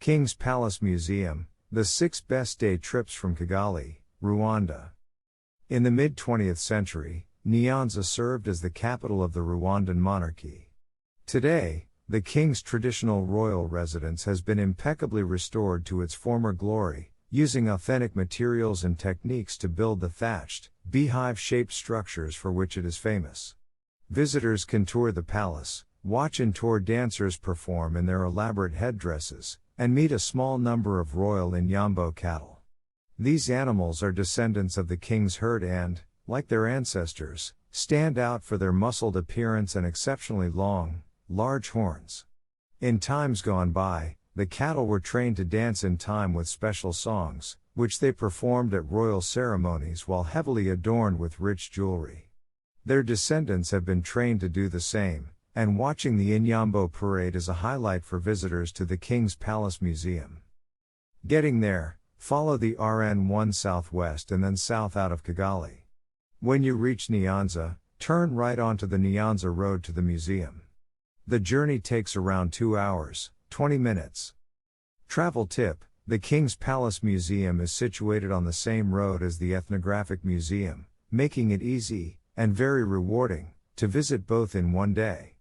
King's Palace Museum, the 6 best day trips from Kigali, Rwanda. In the mid-20th century, Nyanza served as the capital of the Rwandan monarchy. Today, the king's traditional royal residence has been impeccably restored to its former glory, using authentic materials and techniques to build the thatched, beehive-shaped structures for which it is famous. Visitors can tour the palace, watch Intore dancers perform in their elaborate headdresses, and meet a small number of royal Inyambo cattle. These animals are descendants of the king's herd and, like their ancestors, stand out for their muscled appearance and exceptionally long, large horns. In times gone by, the cattle were trained to dance in time with special songs, which they performed at royal ceremonies while heavily adorned with rich jewelry. Their descendants have been trained to do the same, and watching the Inyambo parade is a highlight for visitors to the King's Palace Museum. Getting there, follow the RN1 southwest and then south out of Kigali. When you reach Nyanza, turn right onto the Nyanza road to the museum. The journey takes around 2 hours, 20 minutes. Travel tip: the King's Palace Museum is situated on the same road as the Ethnographic Museum, making it easy, and very rewarding, to visit both in one day.